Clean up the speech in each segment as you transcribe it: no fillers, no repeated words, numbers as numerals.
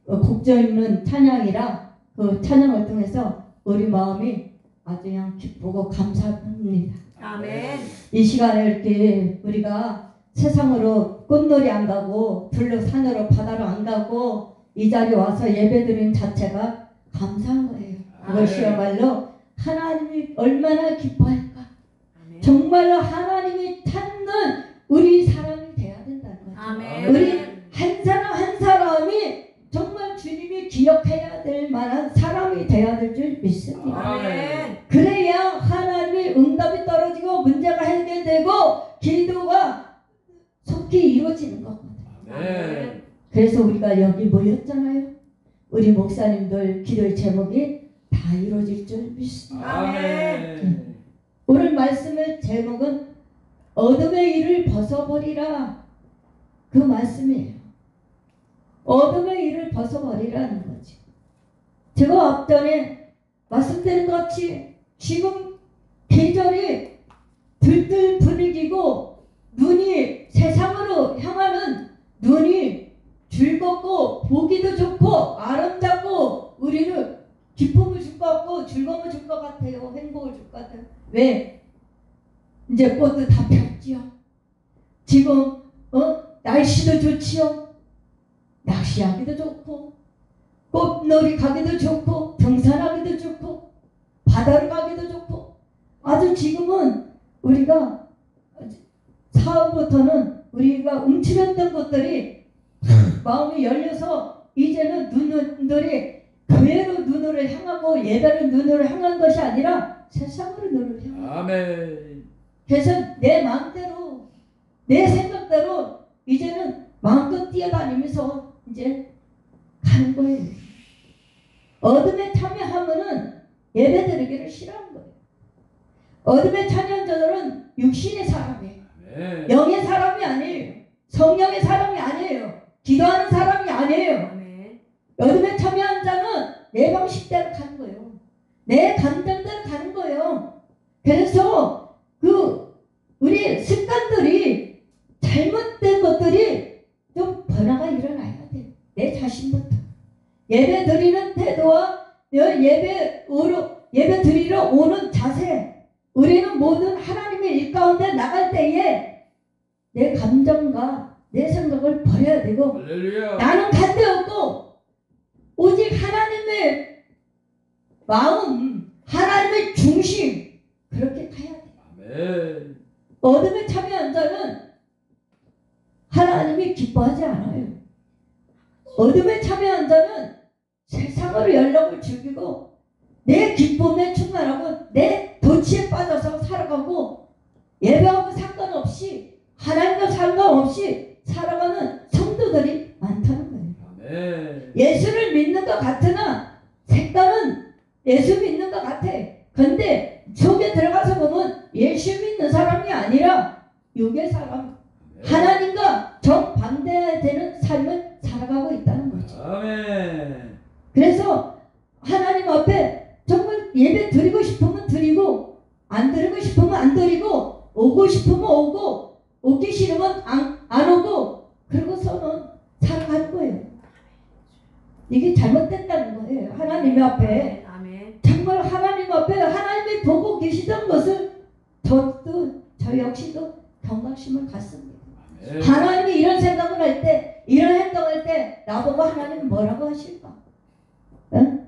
곡조 있는 찬양이라 그 찬양을 통해서 우리 마음이 아주 그냥 기쁘고 감사합니다. 아멘. 이 시간에 이렇게 우리가 세상으로 꽃놀이 안 가고 들로 산으로 바다로 안 가고 이 자리에 와서 예배드리는 자체가 감사한 거예요. 그것이야말로 하나님이 얼마나 기뻐할까. 아멘. 정말로 하나님이 찾는 우리 사람이 돼야 된다는 거예요. 아멘. 우리 한 사람 한 사람이 정말 주님이 기억해야 될 만한 사람이 돼야 될 줄 믿습니다. 아멘. 그래야 하나님의 응답이 떨어지고 문제가 해결되고 기도가 속히 이루어지는 거거든요. 아멘. 그래서 우리가 여기 모였잖아요. 우리 목사님들 기도의 제목이 다 이루어질 줄 믿습니다. 아멘. 오늘 말씀의 제목은 어둠의 일을 벗어버리라. 그 말씀이에요. 어둠의 일을 벗어버리라는 거지. 제가 앞전에 말씀드린 것 같이 지금 계절이 들들 분위기고 눈이 세상으로 향하는 눈이 즐겁고 보기도 좋고 아름답고 우리를 기쁨을 줄 것 같고 즐거움을 줄 것 같아요. 행복을 줄 것 같아요. 왜? 이제 꽃도 다 폈지요. 지금 날씨도 좋지요. 낚시하기도 좋고 꽃놀이 가기도 좋고 등산하기도 좋고 바다로 가기도 좋고 아주 지금은 우리가 4월부터는 우리가 움츠렸던 것들이 마음이 열려서 이제는 눈들이 교회로 눈으로 향하고 예배로 눈으로 향한 것이 아니라 세상으로 눈을 향하고 아멘. 그래서 내 마음대로 내 생각대로 이제는 마음껏 뛰어다니면서 이제 가는 거예요. 어둠에 참여하면은 예배드리기를 싫어하는 거예요. 어둠에 참여한 자들은 육신의 사람이에요. 아멘. 영의 사람이 아니에요. 성령의 사람이 아니에요. 기도하는 사람이 아니에요. 아멘. 어둠에 참여한 자는 내 방식대로 가는 거예요. 내 감정대로 가는 거예요. 그래서 우리 습관들이 잘못된 것들이 좀 변화가 일어나야 돼요. 내 자신부터. 예배 드리는 태도와 예배 드리러 오는 자세. 우리는 모든 하나님의 일 가운데 나갈 때에 내 감정과 내 생각을 버려야 되고 할렐루야. 나는 간대없고 오직 하나님의 마음, 하나님의 중심 그렇게 가야 돼요. 아멘. 어둠에 참여한 자는 하나님이 기뻐하지 않아요. 어둠에 참여한 자는 세상으로 연락을 즐기고 내 기쁨에 충만하고 내 도취에 빠져서 살아가고 예배하고 상관없이 하나님과 상관없이 살아가는 성도들이 많다는 거예요. 아멘. 예수를 믿는 것 같으나 색깔은 예수 믿는 것 같아. 근데 속에 들어가서 보면 예수 믿는 사람이 아니라 육의 사람, 하나님과 정반대되는 삶을 살아가고 있다는 거죠. 아멘. 그래서 하나님 앞에 정말 예배 드리고 싶으면 드리고 안 드리고 싶으면 안 드리고 오고 싶으면 오고 오기 싫으면 안 오고 그러고서는 살아가는 거예요. 이게 잘못된다는 거예요. 하나님 앞에 아멘. 정말 하나님 앞에 하나님이 보고 계시던 것을 저 역시도 경각심을 갖습니다. 아멘. 하나님이 이런 생각을 할 때 이런 행동할 때 나보고 하나님은 뭐라고 하실까? 응?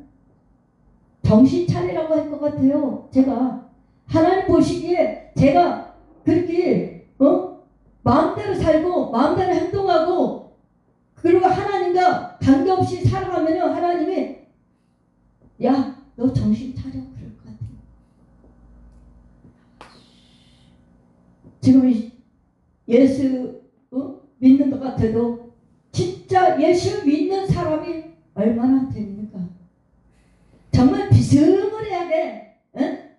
정신 차리라고 할 것 같아요. 제가 하나님 보시기에 제가 그렇게 마음대로 살고 마음대로 행동하고 그리고 하나님과 관계없이 살아가면 하나님이 야 너 정신 차려 그럴 것 같아요. 지금 예수 믿는 것 같아도 진짜 예수 믿는 사람이 얼마나 됩니까? 정말 비스무리하게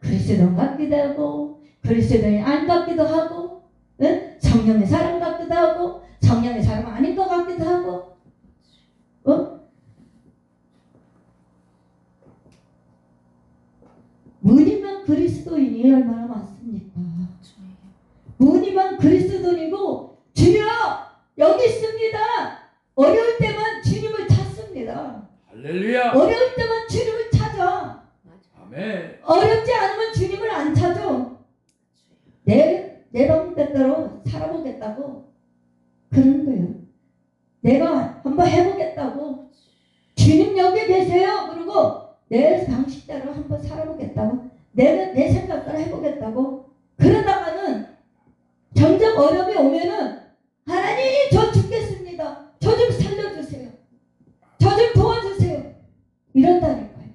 그리스도 같기도 하고 그리스도인 안 같기도 하고 성령의 사람 같기도 하고 성령의 사람 아닌 것 같기도 하고 무늬만 그리스도인이 얼마나 많습니까? 무늬만 그리스도인이고 주여 여기 있습니다. 어려울 때만 주님을 찾습니다. 할렐루야. 어려울 때만 주님을 찾아. 아멘. 어렵지 않으면 주님을 안 찾아. 내 방법대로 살아보겠다고 그러는 거예요. 내가 한번 해보겠다고. 주님 여기 계세요. 그리고 내 방식대로 한번 살아보겠다고. 내가 내 생각대로 해보겠다고. 그러다가는 점점 어려움이 오면은 하나님 저 죽겠습니다. 저 좀 살려주세요. 저 좀 도와주세요. 이런다니까요.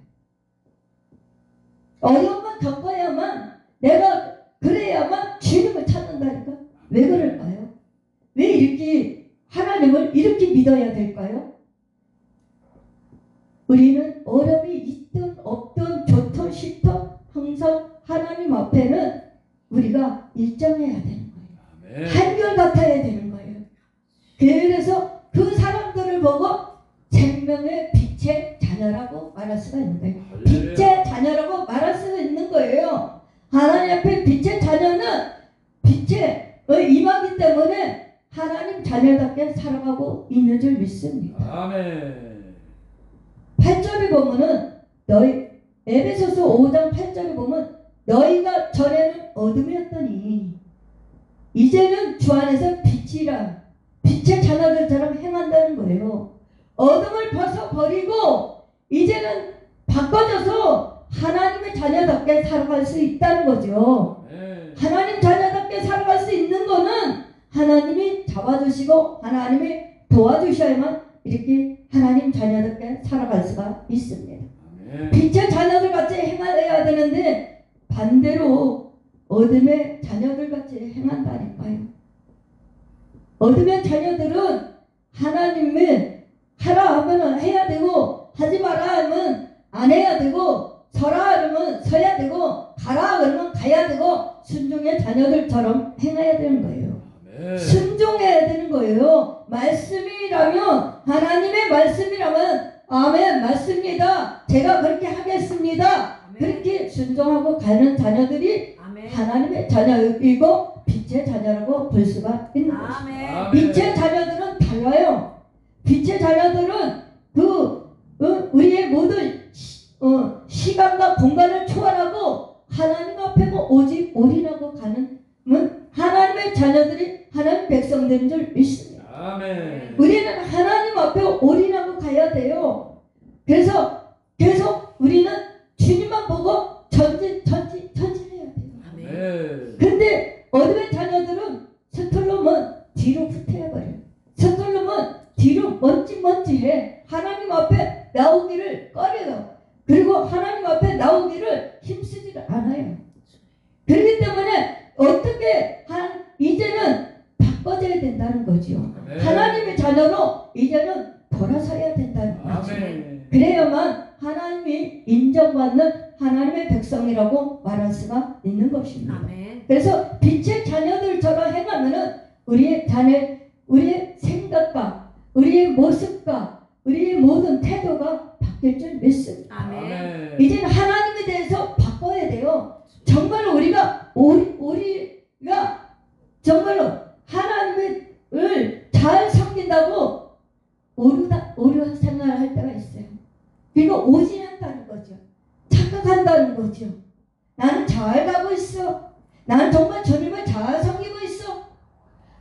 어려움만 겪어야만 내가 그래야만 주님을 찾는다니까. 왜 그럴까요? 왜 이렇게 하나님을 이렇게 믿어야 될까요? 우리는 어려움이 있든 없든 좋든 싫든 항상 하나님 앞에는 우리가 일정해야 되는 거예요. 아멘. 한결같아야 되는 거예요. 그래서 그 사람들을 보고 생명의 빛의 자녀라고 말할 수가 있는 거예요. 할렐루야. 빛의 자녀라고 말할 수가 있는 거예요. 하나님 앞에 빛의 자녀는 빛의 임하기 때문에 하나님 자녀답게 살아가고 있는 줄 믿습니다. 아멘. 8절에 보면은 너희 에베소서 5장 8절에 보면 너희가 전에는 어둠이었더니 이제는 주 안에서 빛이라 빛의 자녀들처럼 행한다는 거예요. 어둠을 벗어버리고 이제는 바꿔져서 하나님의 자녀답게 살아갈 수 있다는 거죠. 아멘. 하나님 자녀답게 살아갈 수 있는 거는 하나님이 잡아주시고 하나님이 도와주셔야만 이렇게 하나님 자녀답게 살아갈 수가 있습니다. 아멘. 빛의 자녀들 같이 행해야 되는데 반대로 어둠의 자녀들 같이 행한다니까요. 어둠의 자녀들은 하나님을 하라 하면 해야 되고 하지 마라 하면 안 해야 되고 서라 하면 서야 되고 가라 그러면 가야 되고 순종의 자녀들처럼 행해야 되는 거예요. 아멘. 순종해야 되는 거예요. 말씀이라면 하나님의 말씀이라면 아멘 맞습니다. 제가 그렇게 하겠습니다. 아멘. 그렇게 순종하고 가는 자녀들이 아멘. 하나님의 자녀이고 빛의 자녀라고 볼 수가 있는 것입니다. 아멘. 아멘. 빛의 자녀들은 달라요. 빛의 자녀들은 우리의 모든 시간과 공간을 초월하고 하나님 앞에 오직 올인하고 가는 하나님의 자녀들이 하나님 백성들인 줄 믿습니다. 아멘. 우리는 하나님 앞에 올인하고 가야 돼요. 그래서 계속 우리는 주님만 보고 전진해야 돼요. 아멘. 근데 어둠의 자녀들은 서툴르면 뒤로 후퇴해버려요. 서툴르면 뒤로 먼지해. 하나님 앞에 나오기를 꺼려요. 그리고 하나님 앞에 나오기를 힘쓰지를 않아요. 그렇기 때문에 어떻게 이제는 바꿔져야 된다는 거죠. 아멘. 하나님의 자녀로 이제는 돌아서야 된다는 거죠. 아멘. 그래야만 하나님이 인정받는 하나님의 백성이라고 말할 수가 있는 것입니다. 아멘. 그래서 빛의 자녀들처럼 행하면은 우리의 생각과 우리의 모습과 우리의 모든 태도가 바뀔 줄 믿습니다. 아멘. 이제는 하나님에 대해서 바꿔야 돼요. 정말로 우리가 정말로 하나님을 잘 섬긴다고 오류 생각을 할 때가 있어요. 그리고 오진한다는 거죠. 착각한다는 거죠. 나는 잘 가고 있어. 나는 정말 주님을 잘 섬기고 있어.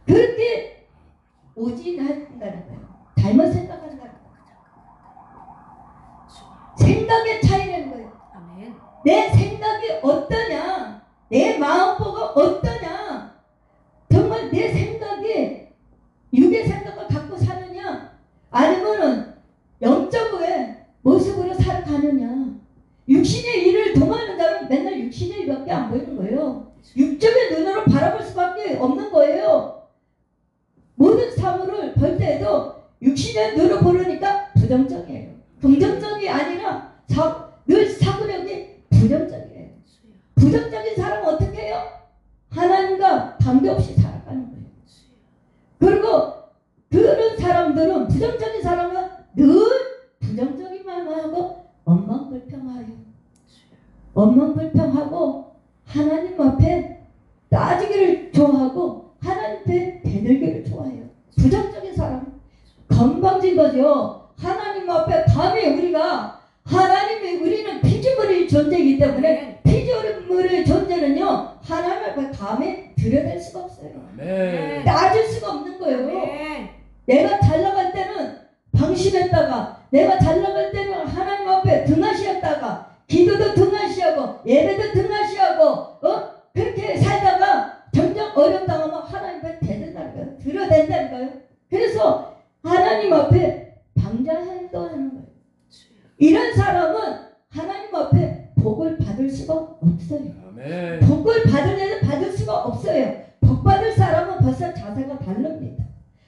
그렇게 오진한다는 거예요. 잘못 생각한다는 거예요. 생각의 차이라는 거예요. 아멘. 내 생각이 어떠냐, 내 마음보가 어떠냐, 정말 내 생각이 육의 생각을 갖고 사느냐 아니면은 영적의 모습으로 살아가느냐. 육신의 일을 동하는 자는 맨날 육신의 일밖에 안 보이는 거예요. 육적의 눈으로 바라볼 수밖에 없는 거예요. 모든 사물을 볼 때에도 육신의 눈으로 보려니까 부정적이에요. 긍정적이 아니라 늘 사고력이 부정적이에요. 부정적인 사람은 어떻게 해요? 하나님과 관계없이 살아가는 거예요. 그리고 그런 사람들은 부정적인 사람은 늘 부정적이만 하고 원망불평하고 하나님 앞에 따지기를 좋아하고 하나님 앞에 대들기를 좋아해요. 부정적인 사람 건방진 거죠. 하나님 앞에 감히 때문에 우리는 피조물의 존재이기 때문에 피조물의 존재는요 하나님 앞에 감히 들여댈 수가 없어요. 아멘. 따질 수가 없는 거예요. 내가 잘 나갈 때는 방심했다가, 내가 잘 나갈 때는 하나님 앞에 등하시했다가, 기도도 등하시하고 예배도 등하시하고 그렇게 살다가 점점 어렵다가면 하나님 앞에 대든다는 거예요. 들여댄다는 거예요. 그래서 하나님 앞에 방자행동하는 거예요. 이런 사람은 하나님 앞에 복을 받을 수가 없어요. 아멘. 복을 받을 수가 없어요. 복 받을 사람은 벌써 자세가 다릅니다.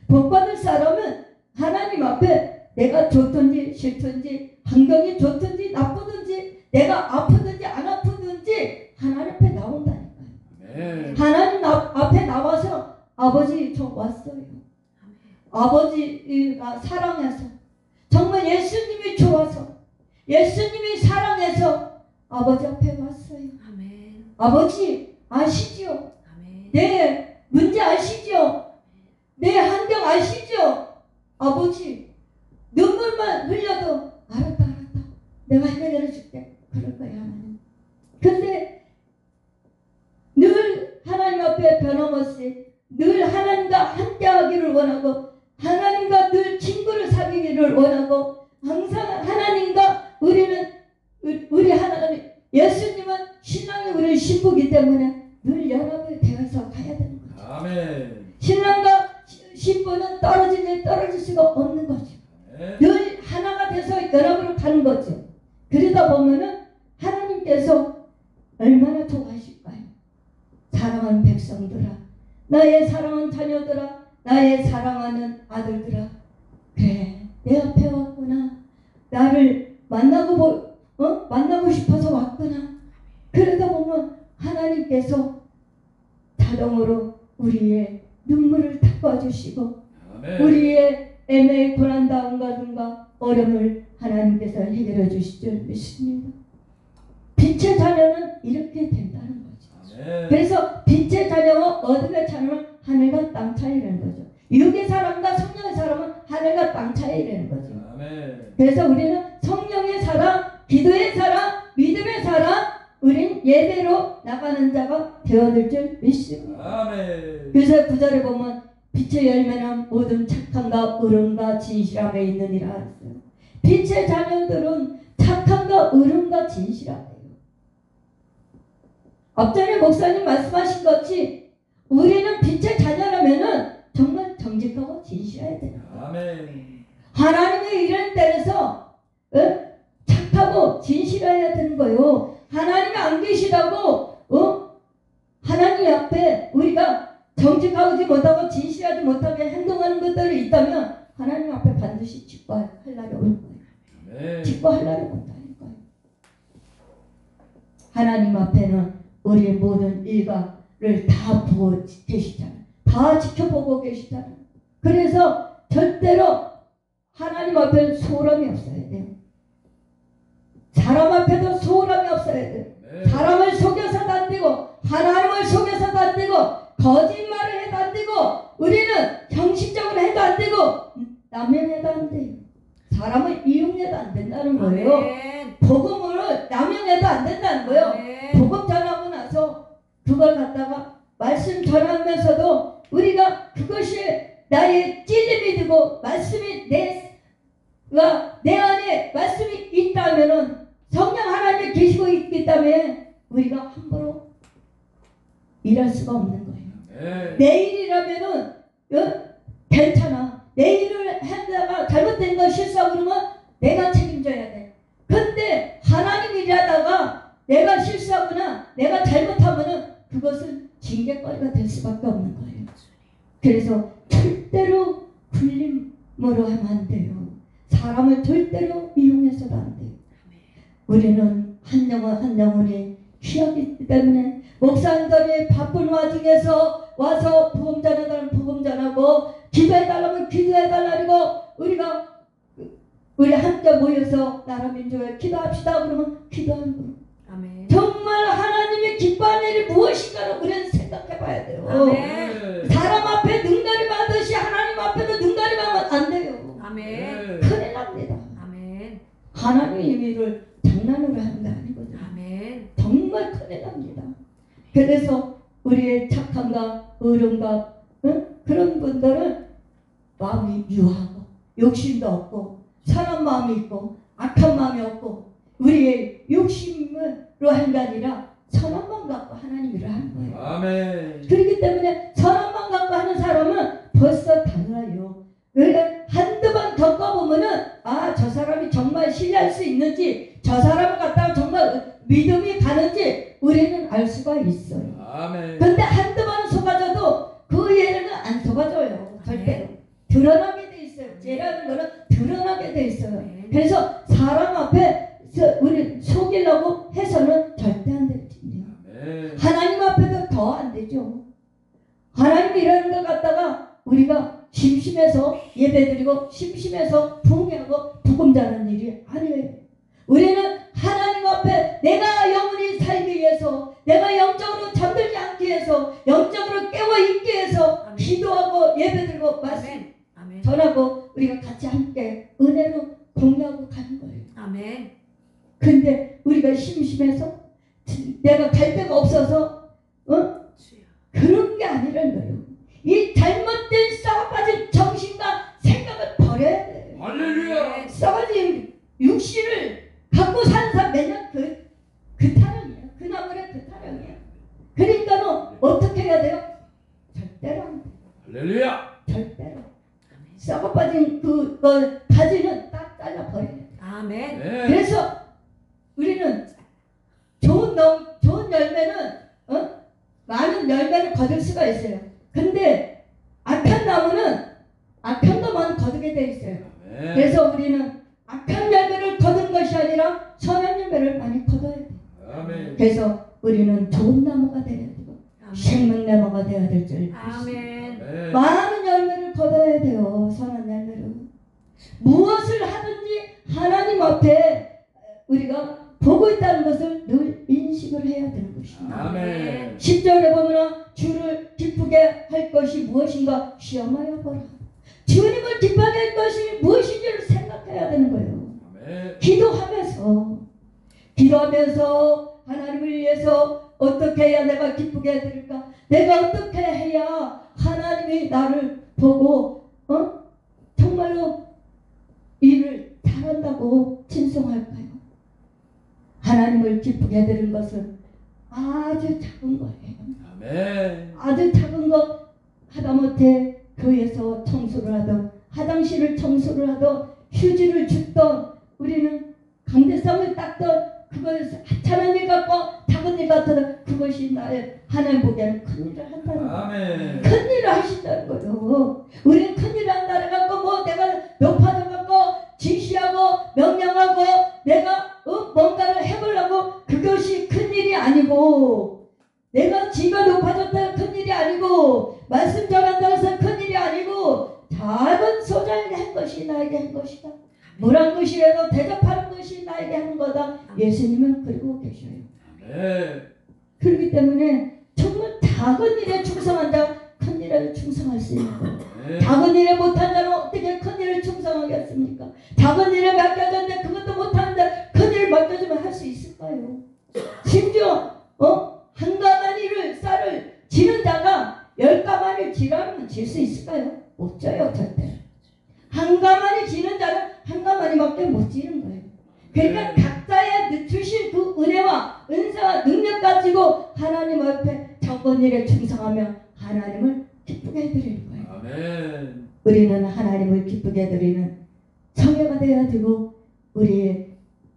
복 받을 사람은 하나님 앞에 내가 좋든지 싫든지, 환경이 좋든지 나쁘든지, 내가 아프든지 안 아프든지 하나님 앞에 나온다니까요. 아멘. 하나님 앞에 나와서 아버지 저 왔어요. 아버지가 사랑해서, 정말 예수님이 좋아서, 예수님이 사랑해서 아버지 앞에 왔어요. 아버지 아시죠? 내 문제 아시죠? 내 환경 아시죠? 아버지 눈물만 흘려도 알았다 내가 해결해 줄게 그럴 거야 하나님. 근데 늘 하나님 앞에 변함없이 늘 하나님과 함께 하기를 원하고, 하나님과 늘 친구를 사귀기를 원하고, 항상 하나님과 우리 하나님 예수님은 신랑이 우리 신부이기 때문에 늘 연합이 되어서 가야 되는 거죠. 아멘. 신랑과 신부는 떨어질 수가 없는 거죠. 아멘. 늘 하나가 돼서 연합으로 가는 거죠. 그러다 보면은 하나님께서 얼마나 좋아하실까요? 사랑하는 백성들아, 나의 사랑하는 자녀들아, 나의 사랑하는 아들들아, 그래 내 앞에 왔구나. 나를 만나고 싶어서 왔구나. 그러다 보면 하나님께서 자동으로 우리의 눈물을 닦아주시고, 아멘. 우리의 애매히 고난다움과 어려움을 하나님께서 해결해 주실 줄 믿습니다. 빛의 자녀는 이렇게 된다는 거죠. 아멘. 그래서 빛의 자녀와 어둠의 자녀는 하늘과 땅 차이라는 거죠. 육의 사람과 성령의 사람은 하늘과 땅 차이라는 거죠. 아멘. 그래서 우리는 성령의 사람, 기도의 사람, 믿음의 사람, 우린 예배로 나가는 자가 되어들 줄 믿습니다. 아멘. 그래서 9절에 보면 빛의 열매는 모든 착함과 의름과 진실함에 있느니라 했어요. 빛의 자녀들은 착함과 의름과 진실함이에요. 앞전에 목사님 말씀하신 것이 우리는 빛의 자녀라면은 정말 정직하고 진실해야 돼요. 아멘. 하나님의 이런 때에서 착하고 진실해야 되는 거예요. 하나님이 안 계시다고 하나님 앞에 우리가 정직하지 못하고 진실하지 못하게 행동하는 것들이 있다면 하나님 앞에 반드시 직거할 날이 올 거예요. 아멘. 직거할 날이 온다는 거예요. 하나님 앞에는 우리의 모든 일과를 다 보고 계시잖아요. 다 지켜보고 계시잖아요. 그래서 절대로 하나님 앞에는 소홀함이 없어야 돼요. 사람 앞에도 소홀함이 없어야 돼요. 아멘. 사람을 속여서도 안 되고, 하나님을 속여서도 안 되고, 거짓말을 해도 안 되고, 우리는 형식적으로 해도 안 되고, 남용해도 안 돼요. 사람을 이용해도 안 된다는 거예요. 복음을 남용해도 안 된다는 거예요. 복음 전하고 나서 그걸 갖다가 말씀 전하면서도 우리가 그것이 나의 찔림이 되고 말씀이 내 안에 말씀이 있다면은, 성령 하나님이 계시고 있기 때문에 우리가 함부로 일할 수가 없는 거예요. 아멘. 내일이라면은 괜찮아. 내일을 하다가 잘못된 거 실수하고 그러면 내가 책임져야 돼. 근데 하나님 일하다가 내가 실수하거나 내가 잘못하면은 그것은 징계거리가 될 수밖에 없는 거예요. 그래서 절대로 굴림으로 하면 안 돼요. 사람을 절대로 이용해서도 안 돼요. 우리는 한 영혼이 귀하기 때문에 목사님들이 바쁜 와중에서 와서 복음 전하다면 복음 전하고, 기도해달라면 기도해달라고, 우리 함께 모여서 나라 민족에 기도합시다 그러면 기도하고, 아멘. 정말 하나님이 기뻐하는 일이 무엇인가를 우리는 생각해 봐야 돼요. 아멘. 사람 앞에 능가림하듯이 하나님 앞에도 능가림하면 안 돼요. 아멘. 큰일 납니다. 아멘. 하나님의 의미를 장난으로 하는 게 아니거든요. 아멘. 정말 큰일 납니다. 그래서 우리의 착함과 어른과 그런 분들은 마음이 유하고 욕심도 없고 선한 마음이 있고 악한 마음이 없고 우리의 욕심으로 하는 게 아니라 선한 마음 갖고 하나님을 하는 거예요. 아멘. 그렇기 때문에 선한 마음 갖고 하는 사람은 벌써 달라요. 그러니까 한두 번 겪어보면은 저 사람이 정말 신뢰할 수 있는지 저 사람을 갖다가 정말 믿음이 가는지 우리는 알 수가 있어요. 아멘. 근데 한두 번 속아져도 그 얘는 안 속아져요. 절대로. 드러나게 돼 있어요. 죄라는 거는 드러나게 돼 있어요. 그래서 사람 앞에서 우리 속이려고 해서는 절대 안 됩니다. 아멘. 하나님 앞에도 더 안 되죠. 하나님이라는 것 갖다가 우리가 심심해서 예배드리고 심심해서 부흥하고 복음 전하는 일이 아니에요. 우리는 하나님 앞에 내가 영원히 살기 위해서 내가 영적으로 잠들지 않기 위해서 영적으로 깨어있기 위해서 아멘. 기도하고 예배드리고 말씀 아멘. 아멘. 전하고 우리가 같이 함께 은혜로 공유하고 가는 거예요. 아멘. 근데 우리가 심심해서 내가 갈 데가 없어서 주여. 그런 게 아니라는 거예요. 이 잘못된 썩어빠진 정신과 생각을 버려야 돼요. 할렐루야. 썩어진 육신을 갖고 사는 사람 맨날 그 타령이에요. 그 나물에 그 타령이에요. 그러니까는 어떻게 해야 돼요? 절대로 안 돼요. 할렐루야. 절대로. 썩어빠진 그 가지는 딱 잘라버려요. 아멘. 네. 그래서 우리는 좋은 열매는 많은 열매를 거둘 수가 있어요. 근데 악한 나무는 악한 것만 거두게 돼 있어요. 아멘. 그래서 우리는 악한 열매를 거두는 것이 아니라 선한 열매를 많이 거둬야 돼요. 아멘. 그래서 우리는 좋은 나무가 되어야 되고 생명나무가 되어야 될 줄. 아멘. 아멘. 많은 열매를 거둬야 돼요. 선한 열매를. 무엇을 하든지 하나님 앞에 우리가 보고 있다는 것을 늘 인식을 해야 되는 것입니다. 아멘. 10절에 보면 주를 기쁘게 할 것이 무엇인가 시험하여 보라. 주님을 기쁘게 할 것이 무엇인지를 생각해야 되는 거예요. 아멘. 기도하면서 하나님을 위해서 어떻게 해야 내가 기쁘게 해드릴까? 내가 어떻게 해야 하나님이 나를 보고 정말로 일을 잘한다고 칭송할까요? 하나님을 기쁘게 해드리는 것은 아주 작은 거예요. 아멘. 아주 작은 거 하다못해 교회에서 청소를 하던 화장실을 청소를 하던 휴지를 줍던 우리는 강대상을 닦던 그것을 하찮은 일 같고 작은 일 같아도 그것이 나의 하나님 보기에는 큰 일을 한다는 거예요. 아멘. 큰 일을 하신다는 거예요. 우리는 큰 일을 한다 해갖고 뭐 내가 높아져갖고 지시하고 명령하고 내가 뭔가를 해보려고 그것이 큰 일이 아니고 내가 지가 높아졌다는 큰 일이 아니고 말씀 전한다고 해서 큰 일이 아니고 작은 소자에게 한 것이 나에게 한 것이다. 물 한 것이라도 대접하는 것이 나에게 하는 거다. 예수님은 그러고 계셔요. 아멘. 그렇기 때문에 정말 작은 일에 충성한 자 큰 일에 충성할 수 있는 거예요. 아멘. 작은 일에 못한 자는 어떻게 큰 일을 충성하겠습니까? 작은 일에 맡겨졌는데 그것도 못하는데 큰 일을 맡겨주면 할 수 있을까요? 심지어 한 가마니를 쌀을 지는 자가 10가마니를 지라면 질 수 있을까요? 못 져요. 절대. 한 가마니 지는 자는 한 가마니밖에 못 지는 거예요. 그러니까 각자의 주신 그 은혜와 은사와 능력 가지고 하나님 앞에 적은 일에 충성하며 하나님을 기쁘게 해드리는 거예요. 아멘. 우리는 하나님을 기쁘게 해드리는 성회가 되어야 되고 우리의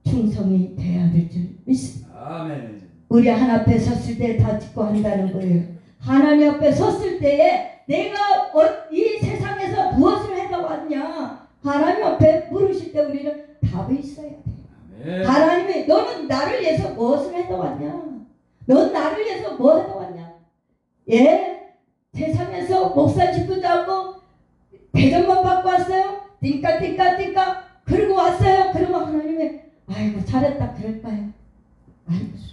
충성이 되어야 될 줄 믿습니다. 아멘. 우리 하나님 앞에 섰을 때 다 짓고 한다는 거예요. 하나님 앞에 섰을 때에 내가 이 세상에서 무엇을 해서 왔냐 하나님 앞에 물으실 때 우리는 답이 있어야 돼요. 아멘. 하나님이 너는 나를 위해서 무엇을 해서 왔냐? 넌 나를 위해서 뭐 해서 왔냐? 예? 세상에서 목사 직분자하고 대접만 받고 왔어요? 띵까 그러고 왔어요? 그러면 하나님이 아이고 잘했다 그럴까요? 아니죠.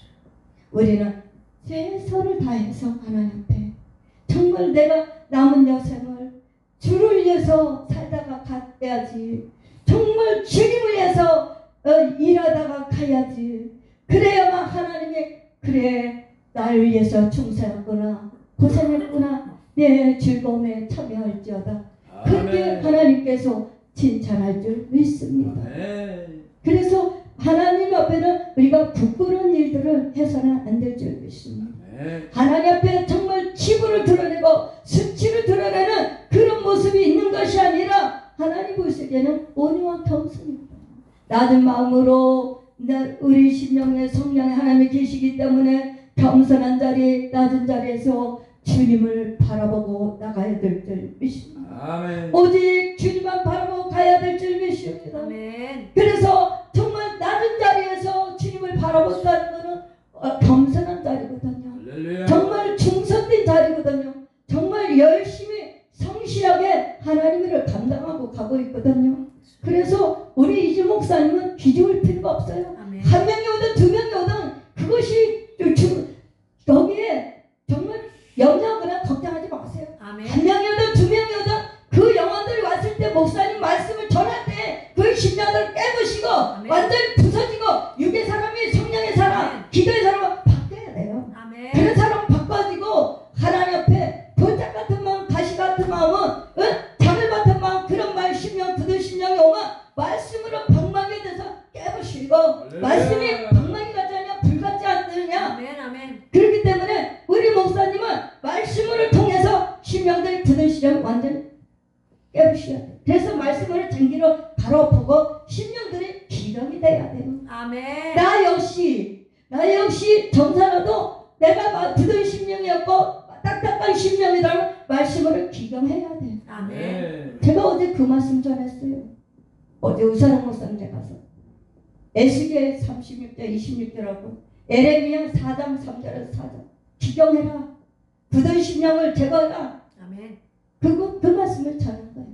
우리는 최선을 다해서 하나님 앞에 정말 내가 남은 여생을 주를 위해서 살다가 가야지 정말 주님을 위해서 생각해야지. 그래야만 하나님이 그래 날 위해서 충성했구나 고생했구나 내 즐거움에 참여할지어다. 그렇게 아멘. 하나님께서 칭찬할 줄 믿습니다. 아멘. 그래서 하나님 앞에는 우리가 부끄러운 일들을 해서는 안 될 줄 믿습니다. 아멘. 하나님 앞에 정말 치부를 드러내고 수치를 드러내는 그런 모습이 있는 것이 아니라 하나님 보시기에는 온유와 겸손입니다. 낮은 마음으로 우리 심령에 성령에 하나님이 계시기 때문에 겸손한 자리 낮은 자리에서 주님을 바라보고 나가야 될 줄 믿습니다. 아멘. 오직 주님만 바라보고 가야 될 줄 믿습니다. 아멘. 그래서 정말 낮은 자리에서 주님을 바라본다는 것은 겸손한 자리거든요. 할렐루야. 정말 충성된 자리거든요. 정말 열심히 성실하게 하나님을 감당하고 가고 있거든요. 그래서 우리 이주 목사님은 기죽을 필요가 없어요. 아멘. 한 명이 오든 두 명이 오든 그것이 거기에 정말 염려하거나 걱정하지 마세요. 아멘. 한 명이 오든 두 명이 오든 그 영혼들이 왔을 때 목사님 말씀을 전할 때 그 심령을 깨부시고 아멘. 완전히 부서지고 육의 사람이 성령의 사람 아멘. 기도의 사람은 바뀌어야 돼요. 아멘. 그런 사람 바꿔지고 하나님 앞에 돌짝 같은 마음 가시 같은 마음은 자글 같은 마음 그런 말 심령 굳은 심령이 오면 말씀으로 방망이에 대해서 깨부시고 말씀이 방망이 같지 않냐 불 같지 않느냐. 아멘. 아멘. 그렇기 때문에 우리 목사님은 말씀을 통해서 심령들이 굳은 심령 완전히 깨부셔야 돼요. 그래서 말씀을 장기로 가로보고 심령들이 기름이 돼야 돼요. 아멘. 나 역시 정사라도 내가 굳은 심령이었고 딱딱한 심령이라면 말씀을 기경해야 돼요. 아멘. 제가 어제 그 말씀 전했어요. 어제 우사랑 목사님에 가서 에스겔 36절 26절하고 에레미야 4장 3절에서 4절 기경해라. 굳은 심령을 제거해라. 아멘. 그 말씀을 전한 거예요.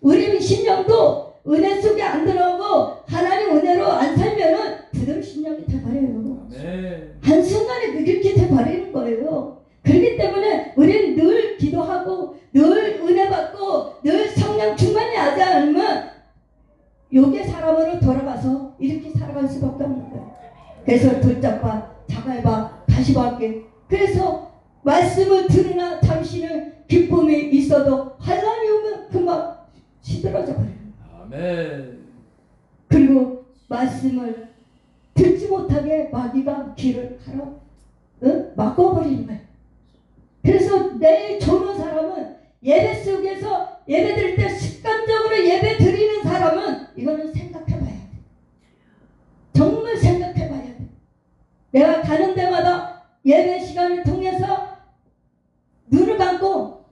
우리 심령도 은혜 속에 안 들어오고 하나님 은혜로 안 살면은 굳은 심령이 돼버려요. 아멘. 한순간에 그렇게 돼버리는 거예요. 그렇기 때문에 우리는 늘 기도하고 늘 은혜 받고 늘 성령 충만이 하지 않으면 욕의 사람으로 돌아가서 이렇게 살아갈 수밖에 없는 거예요. 그래서 돌짝봐 자갈봐 가시밭길 그래서 말씀을 들으나 잠시는 기쁨이 있어도 환난이 오면 금방 시들어져 버려요. 아멘. 그리고 말씀을 듣지 못하게 마귀가 귀를 가로 막아버리는 거예요. 그래서 내일 조는 사람은 예배 속에서 예배 드릴 때 습관적으로 예배 드리는 사람은 이거는 생각해 봐야 돼. 정말 생각해 봐야 돼. 내가 가는 데마다 예배 시간을 통해서 눈을 감고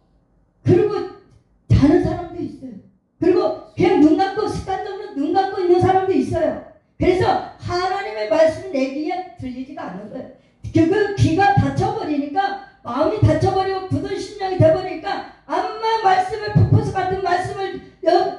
그리고 자는 사람도 있어요. 그리고 그냥 눈 감고 습관적으로 눈 감고 있는 사람도 있어요. 그래서 하나님의 말씀이 내 귀에 들리지가 않는 거예요. 그 귀가 닫혀버리니까 마음이 닫혀버리고 굳은 심령이 돼버리니까 암만 말씀을 폭포수 같은 말씀을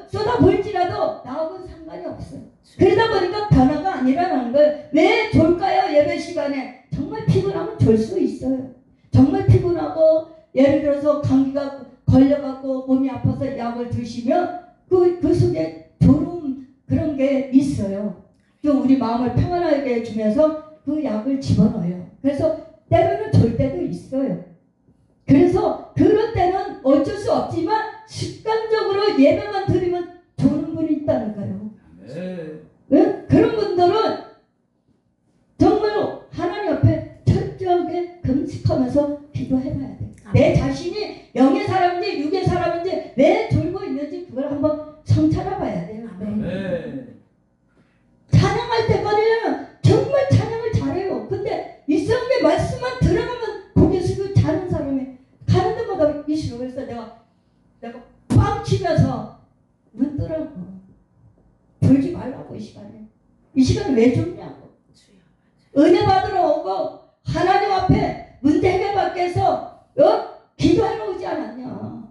쏟아볼지라도 나하고는 상관이 없어요. 그러다 보니까 변화가 안 일어나는 거예요. 왜 졸까요? 예배 시간에 정말 피곤하면 졸 수 있어요. 정말 피곤하고 예를 들어서 감기가 걸려갖고 몸이 아파서 약을 드시면 그 속에 졸음 그런 게 있어요. 또 우리 마음을 평안하게 해주면서 그 약을 집어넣어요. 그래서 때로는 졸 때도 있어요. 그래서 그럴 때는 어쩔 수 없지만 습관적으로 예배만 드리면 조는 분이 있다는 거예요. 아멘. 응? 그런 분들은 정말로 하나님 앞에 철저하게 금식하면서 기도해봐야 돼. 내 자신이 영의 사람인지 육의 사람인지 왜 졸고 있는지 그걸 한번 성찰해봐야 돼요. 아멘. 찬양할 때까지는 정말 찬양을 잘해요. 근데 이성의 말씀만 들어가면 고개 숙이고 자는 사람이 가는 데마다 이 싫어. 그래서 내가 뻥 치면서 눈 뜨라고 졸지 말라고 이 시간에 왜 졸냐고. 은혜 받으러 오고 하나님 앞에 문제 해결받기 위해서 기도하러 오지 않았냐.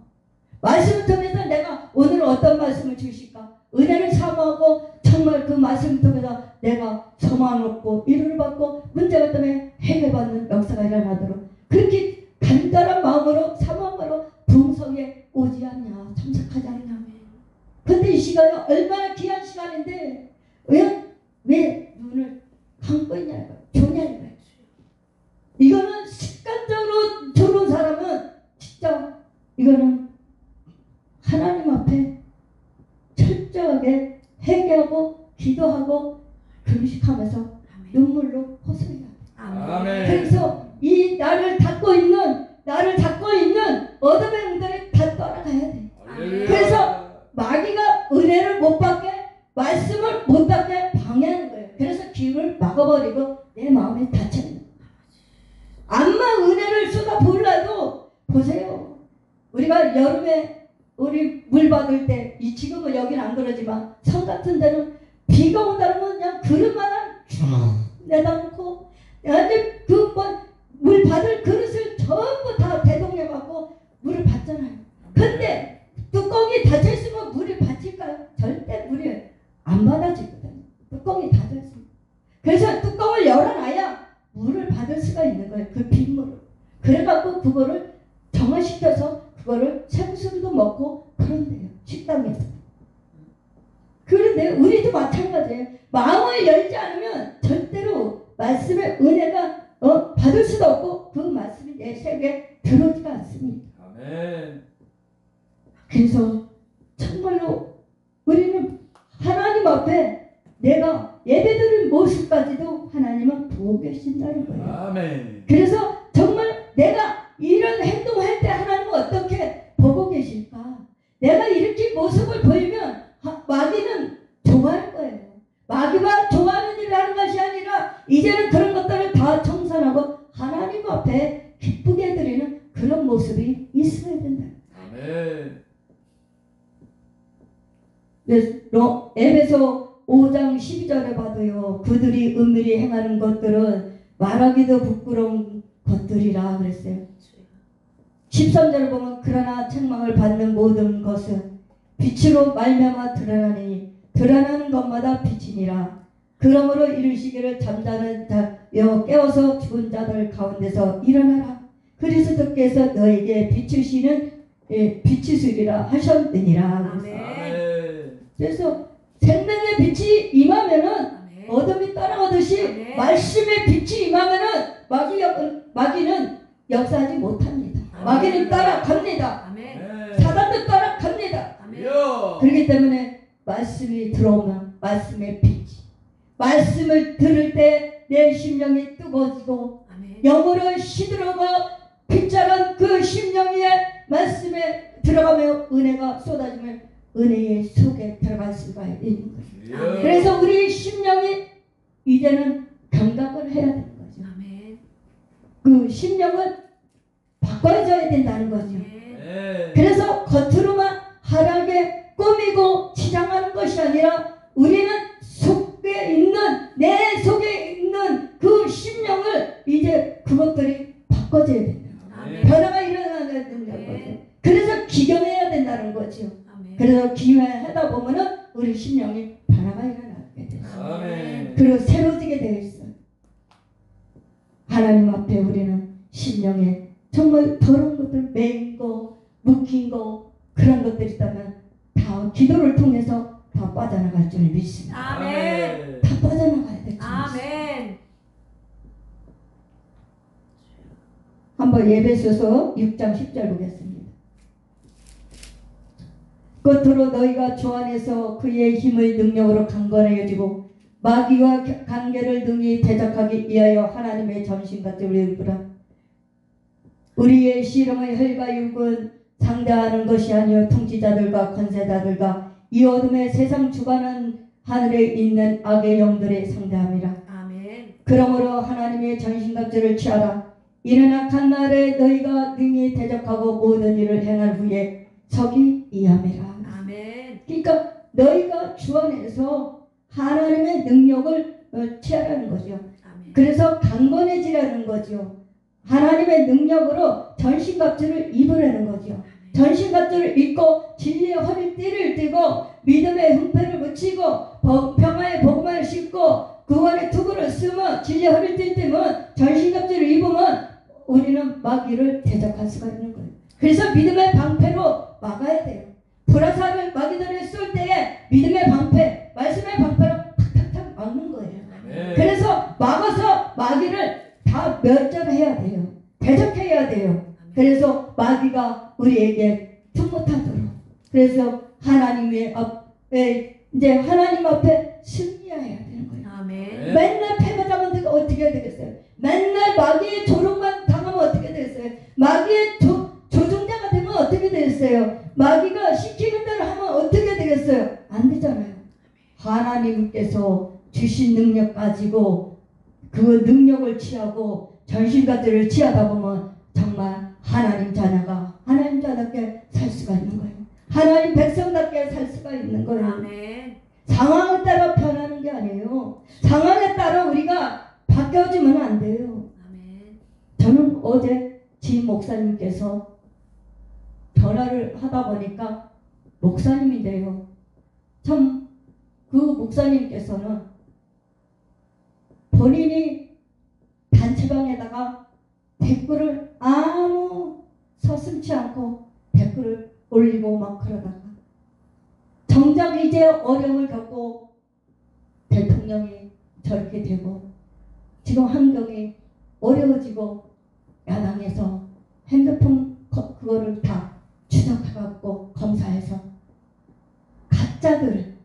말씀을 통해서 내가 오늘 어떤 말씀을 주실까 은혜를 사모하고 정말 그 말씀을 통해서 내가 소망을 얻고 위로를 받고 문제가 때문에 해결받는 역사가 일어나도록 그렇게 간절한 마음으로 사모함으로 부흥성에 오지 않냐. 참석하지 않냐. 근데 이 시간이 얼마나 귀한 시간인데 왜 눈을 있냐 좋냐 이거예요. 이거는 습관적으로 저런 사람은 진짜 이거는 하나님 앞에 철저하게 회개하고 기도하고 금식하면서 눈물로 호소해야 돼. 아멘. 그래서 이 나를 닫고 있는 어둠의 영들이 다 떠나가야 돼. 할렐루야. 그래서 마귀가 은혜를 못 받게 말씀을 못 받게 방해하는 거예요. 그래서 기운을 막아버리고 내 마음에 닫혀있는 거예요. 암만 은혜를 쏟아 부으려도 보세요. 우리가 여름에 우리 물 받을 때 지금은 여기는 안 그러지만 산 같은 데는 비가 온다는 건 그냥 그릇만을 쭉 내다놓고 아니 물 받을 그릇을 전부 다 대동해갖고 물을 받잖아요. 근데 뚜껑이 닫혀있으면 물이 받힐까요? 절대 물이 안 받아지거든요. 뚜껑이 닫혀있습니다. 그래서 뚜껑을 열어놔야 물을 받을 수가 있는 거예요. 그 빗물을. 그래갖고 그거를 정화시켜서 그거를 생수도 먹고 그런데요. 식당에서. 그런데 우리도 마찬가지예요. 마음을 열지 않으면 절대로 말씀의 은혜가 받을 수도 없고 그 말씀이 내 세계에 들어오지가 않습니다. 아멘. 그래서 정말로 우리는 하나님 앞에 내가 예배드린 모습까지도 하나님은 보고 계신다는 거예요. 아멘. 그래서 정말 내가 이런 행동할 때 하나님은 어떻게 보고 계실까? 내가 이렇게 모습을 보이면 마귀는 좋아할 거예요. 마귀가 좋아하는 일을 하는 것이 아니라 이제는 그런 것들을 다 청산하고 하나님 앞에 기쁘게 드리는 그런 모습이 있어야 된다. 아멘. 에베소 5장 12절에 봐도요. 그들이 은밀히 행하는 것들은 말하기도 부끄러운 것들이라 그랬어요. 13절을 보면 그러나 책망을 받는 모든 것은 빛으로 말미암아 드러나니 드러나는 것마다 빛이니라. 그러므로 이르시기를 잠자는 자여 깨어서 죽은 자들 가운데서 일어나라. 그리스도께서 너에게 비추시리라 하셨느니라. 아멘. 그래서 생명의 빛이 임하면은 어둠이 떠나가듯이 말씀의 빛이 임하면은 마귀는 역사하지 못합니다. 마귀는 따라갑니다. 아멘. 사단도 따라갑니다. 아멘. 그렇기 때문에 말씀이 들어오면 말씀의 빛, 말씀을 들을 때 내 심령이 뜨거워지고 아멘. 영으로 시들어가 빛자란 그 심령의 말씀에 들어가며 은혜가 쏟아지면 은혜의 속에 들어갈 수가 있는 거죠. 아멘. 그래서 우리 심령이 이제는 감각을 해야 되는 거죠. 아멘. 그 심령을 바꿔줘야 된다는 거죠. 아멘. 그래서 겉으로만 하나게 꾸미고 치장하는 것이 아니라 우리는 속에 있는 내 속에 있는 그 심령을 이제 그것들이 바꿔줘야 된다. 아멘. 변화가 일어나야 된다는 거죠. 그래서 기경해야 된다는 거죠. 아멘. 그래서 기경하다 보면은 우리 심령이 변화가 일어나게 돼요. 아멘. 그리고 새로지게 되어 있어요. 하나님 앞에 우리는 심령에 정말 더러운 것들, 매인 거, 묵힌 거 그런 것들이 있다면 다 기도를 통해서 다 빠져나갈 줄 믿습니다. 아멘. 다 빠져나가야 돼. 아멘. 한번 예배소서 6장 10절 보겠습니다. 끝으로 너희가 주 안에서 그의 힘의 능력으로 강건해지고 마귀와 관계를 능히 대적하기 위하여 하나님의 전신같이 입으라. 우리의 씨름의 혈과 육은 상대하는 것이 아니요 통치자들과 권세자들과 이 어둠의 세상 주관은 하늘에 있는 악의 영들의 상대함이라. 아멘. 그러므로 하나님의 전신갑주를 취하라. 이는 악한 날에 너희가 능히 대적하고 모든 일을 행할 후에 서기 이함이라. 아멘. 그러니까 너희가 주 안에서 하나님의 능력을 취하라는 거죠. 아멘. 그래서 강건해지라는 거죠. 하나님의 능력으로 전신갑주를 입으라는 거죠. 전신갑주를 입고 진리의 허리띠를 띠고 믿음의 흥패를 붙이고 평화의 복음을 신고 구원의 투구를 쓰면 진리의 허리띠를 띠면 전신갑주를 입으면 우리는 마귀를 대적할 수가 있는 거예요. 그래서 믿음의 방패로 막아야 돼요. 불화살을 마귀들이 쏠 때에 믿음의 방패, 말씀의 방패로 탁탁탁 막는 거예요. 네. 그래서 그래서 막아서 마귀를 다 멸절해야 돼요. 대적해야 돼요. 그래서 마귀가 우리에게 틈못하도록. 그래서 하나님의 앞에 이제 하나님 앞에 승리해야 되는 거예요. 아멘. 맨날 패배하면 내가 어떻게 되겠어요? 맨날 마귀의 조롱만 당하면 어떻게 되겠어요? 마귀의 조종자가 되면 어떻게 되겠어요? 마귀가 시키는 대로 하면 어떻게 되겠어요? 안 되잖아요. 하나님께서 주신 능력 가지고 그 능력을 취하고 전신가들을 취하다 보면 정말 하나님 자녀가 하나님 자녀답게 살 수가 있는 거예요. 하나님 백성답게 살 수가 있는 거예요. 아멘. 상황에 따라 변하는 게 아니에요. 상황에 따라 우리가 바뀌어지면 안 돼요. 아멘. 저는 어제 지 목사님께서 변화를 하다 보니까 목사님인데요. 참 그 목사님께서는 본인이 단체방에다가 댓글을 아무 서슴지 않고 댓글을 올리고 막 그러다가 정작 이제 어려움을 겪고 대통령이 저렇게 되고 지금 환경이 어려워지고 야당에서 핸드폰 그거를 다 추적해갖고 검사해서 가짜들을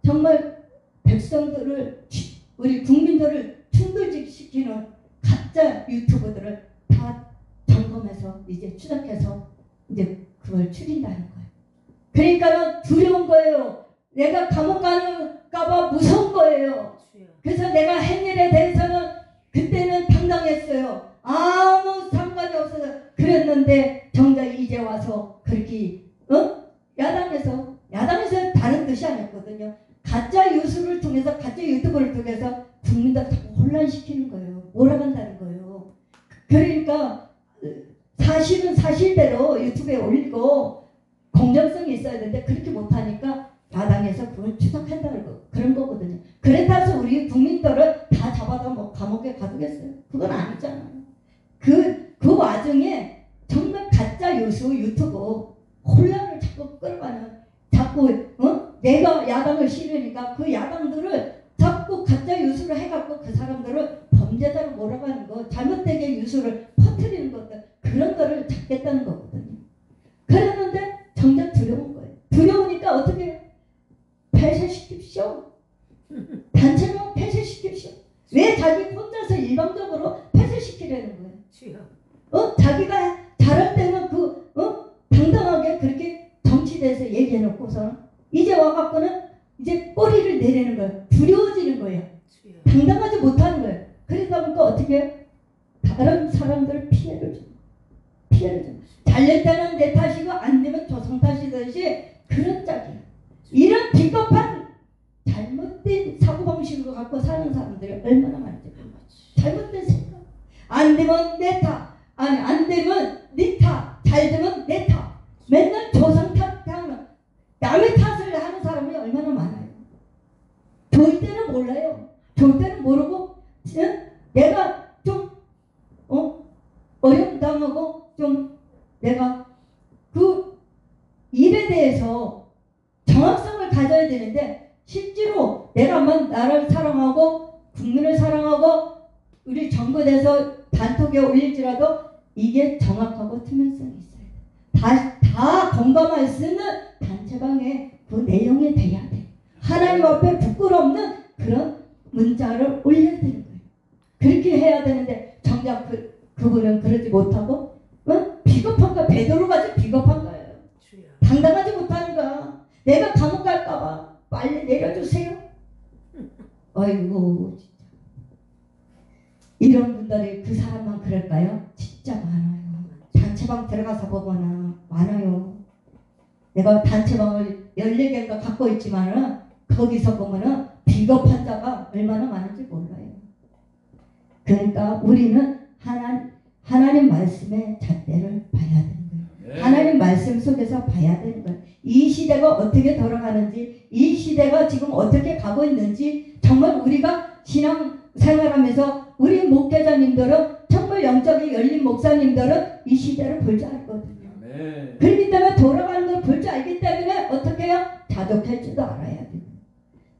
정말 백성들을 우리 국민들을 충돌시키는 가짜 유튜버들을 다 점검해서 이제 추적해서 이제 그걸 추린다는 거예요. 그러니까는 두려운 거예요. 내가 감옥 가는가봐 무서운 거예요. 그래서 내가 한 일에 대해서는 그때는 당당했어요. 아무 상관이 없어서 그랬는데 정작 이제 와서 그렇게 야당에서 다른 뜻이 아니었거든요. 가짜 뉴스를 통해서 가짜 유튜브를 통해서 국민들 자꾸 혼란시키는 거예요. 몰아간다는 거예요. 그러니까 사실은 사실대로 유튜브에 올리고 공정성이 있어야 되는데 그렇게 못하니까 야당에서 그걸 추적한다는 거 그런 거거든요. 그렇다고 우리 국민들을 다 잡아다 뭐 감옥에 가두겠어요? 그건 아니잖아요. 그 와중에 정말 가짜 뉴스 유튜브 혼란을 자꾸 끌어가는 자꾸 내가 야당을 싫으니까 그 야당들을 자꾸 가짜 뉴스를 해갖고 그 사람들을 범죄자로 몰아가는 거 잘못되게 뉴스를 퍼뜨리는 것들 그런 거를 잡겠다는 거거든요. 그랬는데 정작 두려운 거예요. 두려우니까 어떻게 해요? 폐쇄시킵시오. 단체로 폐쇄시킵시오. 왜 자기 혼자서 일방적으로 폐쇄시키려는 거예요? 자기가 잘할 때는 당당하게 그렇게 정치대에서 얘기해놓고서 이제 와갖고는 이제 꼬리를 내리는 거예요. 두려워지는 거예요. 당당하지 못하는 거예요. 그러다 보니까 어떻게 해요? 다른 사람들을 피해를 줘. 잘될 때는 내 탓이고 안 되면 조상 탓이듯이 그런 짝이에요. 이런 비겁한 잘못된 사고방식을 갖고 사는 사람들이 얼마나 많은지 잘못된 생각. 안 되면 내 탓. 아니 안 되면 네 탓. 잘 되면 내 탓. 맨날 조상 탓하면 남의 탓을 하는 사람이 얼마나 많아요. 좋을 때는 몰라요. 좋을 때는 모르고 내가 좀 어려움 당하고 좀 내가 그 일에 대해서 정확성을 가져야 되는데 실제로 내가만 나를 사랑하고 국민을 사랑하고 우리 정부에서 단톡에 올릴지라도 이게 정확하고 투명성이 있어요. 다 공감할 수 있는 단체방에 그 내용이 돼야 돼. 하나님 앞에 부끄럽는 그런 문자를 올려야 되는 거예요. 그렇게 해야 되는데 정작 그분은 그러지 못하고 비겁한 거 베드로같이 비겁한 거예요. 당당하지 못하는 거야. 내가 감옥 갈까봐 빨리 내려주세요. 아이고 진짜 이런 분들이 그 사람만 그럴까요? 진짜 많아요. 단체방 들어가서 보거나 많아요. 내가 단체방을 14개가 갖고 있지만은 거기서 보면은 비겁한 자가 얼마나 많은지 몰라요. 그러니까 우리는 하나님 말씀의 잣대를 봐야 되는 거예요. 네. 하나님 말씀 속에서 봐야 되는 거예요. 이 시대가 어떻게 돌아가는지, 이 시대가 지금 어떻게 가고 있는지 정말 우리가 신앙 생활하면서 우리 목회자님들은 정말 영적인 열린 목사님들은 이 시대를 볼 줄 알거든요. 네. 그렇기 때문에 돌아가는 걸 볼 줄 알기 때문에 어떻게 해요? 자족할 줄도 알아야 되고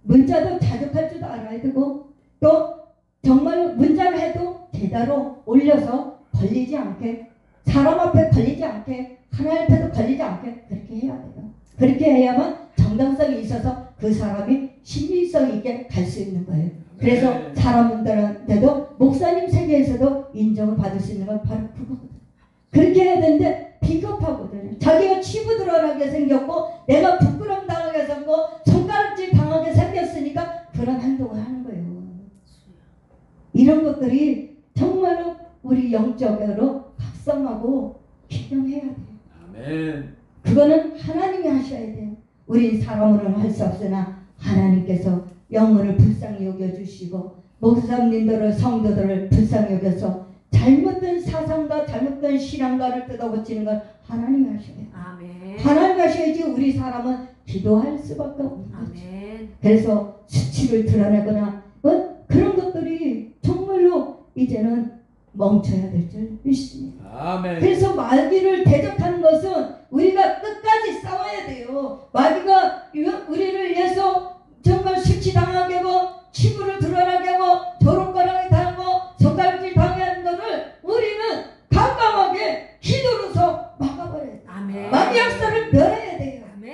문자도 자족할 줄도 알아야 되고 또 대다로 올려서 걸리지 않게, 사람 앞에 걸리지 않게, 하나님 앞에도 걸리지 않게 그렇게 해야 돼요. 그렇게 해야만 정당성이 있어서 그 사람이 신빙성 있게 갈 수 있는 거예요. 그래서 네. 사람들한테도 목사님 세계에서도 인정을 받을 수 있는 건 바로 그거거든요. 그렇게 해야 되는데 비겁하거든요. 자기가 치부 드러나게 생겼고 내가 부끄럼 당하게 생겼고 손가락질 당하게 생겼으니까 그런 행동을 하는 거예요. 이런 것들이 정말로 우리 영적으로 각성하고 균형해야 돼요. 아멘. 그거는 하나님이 하셔야 돼요. 우리 사람으로는 할 수 없으나 하나님께서 영혼을 불쌍히 여겨주시고 목사님들을 성도들을 불쌍히 여겨서 잘못된 사상과 잘못된 신앙과를 뜯어고치는 건 하나님이 하셔야 돼요. 아멘. 하나님이 하셔야지 우리 사람은 기도할 수밖에 없는 거죠. 아멘. 그래서 수치를 드러내거나 그런 것들이 정말로 이제는 멈춰야 될 줄 믿습니다. 아멘. 그래서 마귀를 대적하는 것은 우리가 끝까지 싸워야 돼요. 마귀가 우리를 위해서 정말 수치당하게 하고 치부를 드러나게 하고 조롱거리게 당하고 손가락질 당하게 하는 것을 우리는 강감하게 기도로서 막아버려야 돼요. 아멘. 마귀 역사를 멸해야 돼요. 아멘.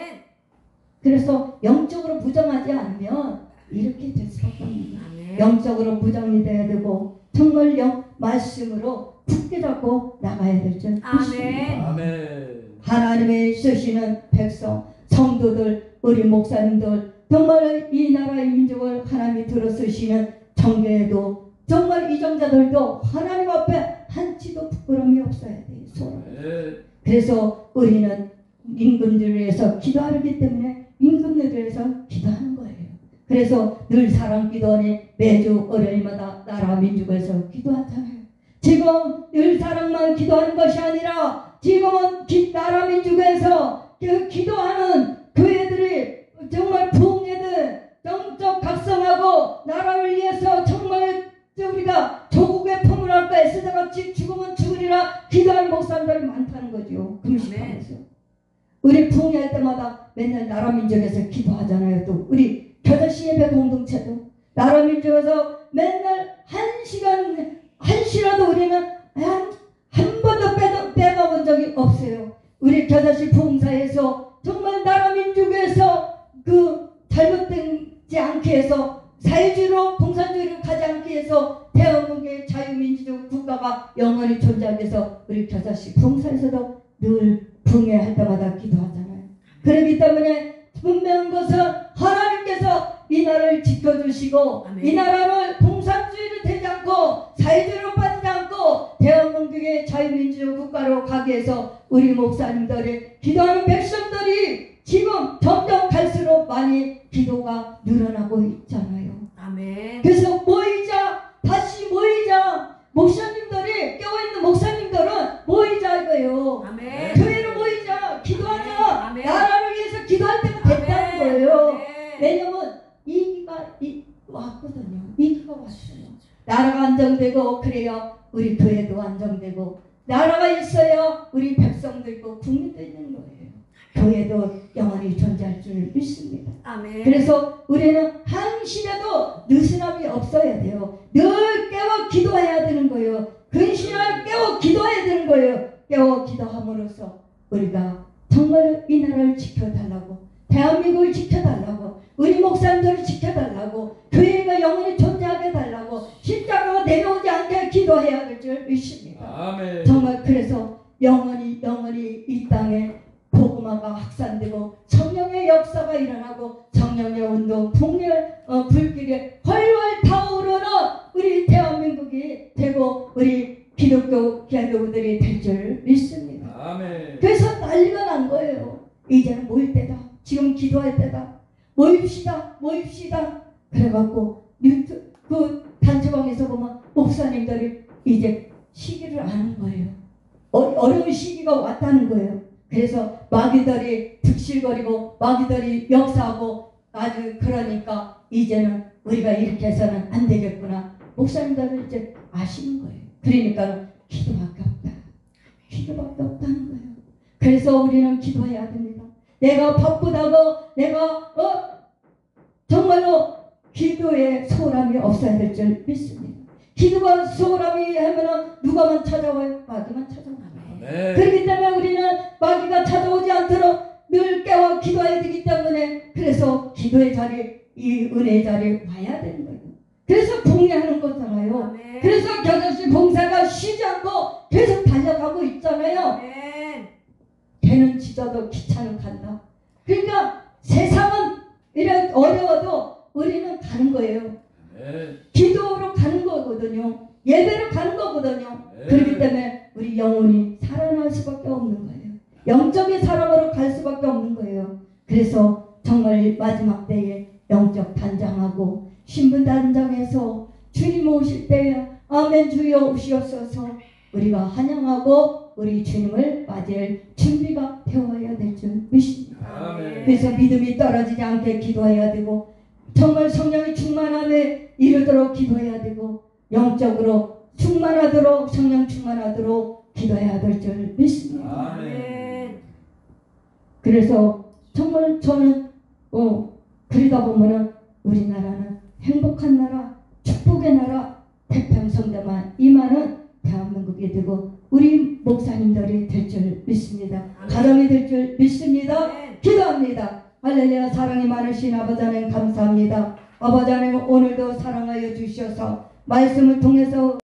그래서 영적으로 무정하지 않으면 이렇게 될 수밖에 없는 거예요. 아멘. 영적으로 무정이 돼야 되고 정말 말씀으로 굳게 잡고 나가야 될 줄 믿습니다. 아멘. 아멘. 하나님의 쓰시는 백성, 성도들, 우리 목사님들 정말 이 나라의 민족을 하나님이 들어 쓰시는 정교회도 정말 이정자들도 하나님 앞에 한치도 부끄러움이 없어야 돼요. 서로. 아멘. 그래서 우리는 임금들을 위해서 기도하기 때문에 임금들을 위해서 기도하는 거예요. 그래서 늘 사랑 기도원에 매주 월요일마다 나라 민족을 위해서 기도하잖아요. 지금 늘 사랑만 기도하는 것이 아니라 지금은 나라 민족에서 기도하는 교회들이 정말 부흥회들 영적 각성하고 나라를 위해서 정말 우리가 조국의 품을 할까 애쓰다같이 죽으면 죽으리라 기도하는 목사님들이 많다는 거죠. 금식하면서 우리 부흥회 할 때마다 맨날 나라 민족에서 기도하잖아요. 또 우리 겨자씨 예배 공동체도 나라 민족에서 맨날 한 시라도 우리는 한 번도 빼먹은 적이 없어요. 우리 겨자씨 부흥사에서 정말 나라 민족에서 그 잘못되지 않게 해서 사회주의로 공산주의로 가지 않게 해서 대한민국의 자유민주주의 국가가 영원히 존재하기 위해서 우리 겨자씨 부흥사에서도 늘 부흥회 할 때마다 기도하잖아요. 그렇기 때문에 분명한 것은 하나님께서 이 나라를 지켜주시고 아멘. 이 나라를 공산주의로 되지 않고 사회주의로 빠지지 않고 대한민국의 자유민주주의 국가로 가기 위해서 우리 목사님들이 기도하는 백성들이 지금 점점 갈수록 많이 기도가 늘어나고 있잖아요. 아멘. 그래서 다시 모이자. 목사님들이 깨어있는 목사님들은 모이자 이거예요. 아멘. 교회로 모이자. 기도하자. 아멘. 나라를 위해서 기도할 때가 됐다는 거예요. 아멘. 왜냐면 이기가 왔거든요. 이기가 왔어요. 나라가 안정되고 그래야 우리 교회도 안정되고 나라가 있어야 우리 백성도 있고 국민도 있는 거예요. 교회도 영원히 존재할 줄 믿습니다. 아멘. 그래서 우리는 한시라도 느슨함이 없어야 돼요. 늘 깨워 기도해야 되는 거예요. 근신하여 깨워 기도해야 되는 거예요. 깨워 기도함으로써 우리가 정말 이 나라를 지켜달라고, 대한민국을 지켜달라고, 우리 목사님들을 지켜달라고, 교회가 영원히 존재하게 달라고, 십자가가 내려오지 않게 기도해야 될 줄 믿습니다. 아멘. 정말 그래서 영원히 이 땅에 복음화가 확산되고 성령의 역사가 일어나고 성령의 운동, 불길이 훨훨 타오르는 우리 대한민국이 되고 우리 기독교 교우들이 될 줄 믿습니다. 아멘. 그래서 난리가 난 거예요. 이제는 모일 때다. 지금 기도할 때다. 모입시다. 그래갖고 그 단체방에서 보면 목사님들이 이제 시기를 아는 거예요. 어려운 시기가 왔다는 거예요. 그래서 마귀들이 득실거리고 마귀들이 역사하고 아주 그러니까 이제는 우리가 이렇게 해서는 안 되겠구나. 목사님들은 이제 아시는 거예요. 그러니까 기도밖에 없다는 거예요. 그래서 우리는 기도해야 됩니다. 내가 바쁘다고 내가 정말로 기도에 소홀함이 없어야 될 줄 믿습니다. 기도가 소홀함이 하면은 누가만 찾아와요? 마귀만 찾아와요. 아멘. 그렇기 때문에 우리는 마귀가 찾아오지 않도록 늘 깨워 기도해야 되기 때문에 그래서 기도의 자리, 이 은혜의 자리에 와야 되는 거예요. 그래서 봉해하는 거잖아요. 아멘. 그래서 겨자씨 봉사가 쉬지 않고 계속 달려가고 있잖아요. 아멘. 배는 짖어도 기차는 간다. 그러니까 세상은 이런 어려워도 우리는 가는 거예요. 아멘. 기도로 가는 거거든요. 예배로 가는 거거든요. 네. 그렇기 때문에 우리 영혼이 살아날 수밖에 없는 거예요. 영적인 사람으로 갈 수밖에 없는 거예요. 그래서 정말 마지막 때에 영적 단장하고 신분 단장해서 주님 오실 때에 아멘 주여 오시옵소서 우리가 환영하고 우리 주님을 맞이할 준비가 되어야 될 줄 믿습니다. 아멘. 그래서 믿음이 떨어지지 않게 기도해야 되고 정말 성령이 충만함에 이르도록 기도해야 되고 영적으로 충만하도록 성령 충만하도록 기도해야 될 줄 믿습니다. 아멘. 그래서 정말 저는 그러다 보면은 우리나라는 행복한 나라, 축복의 나라, 태평성대만 임하는 대한민국이 되고 우리 목사님들이 될 줄 믿습니다. 가정이 될 줄 믿습니다. 아멘. 기도합니다. 할렐루야. 사랑이 많으신 아버지 하나님 감사합니다. 아버지 하나님 오늘도 사랑하여 주셔서 말씀을 통해서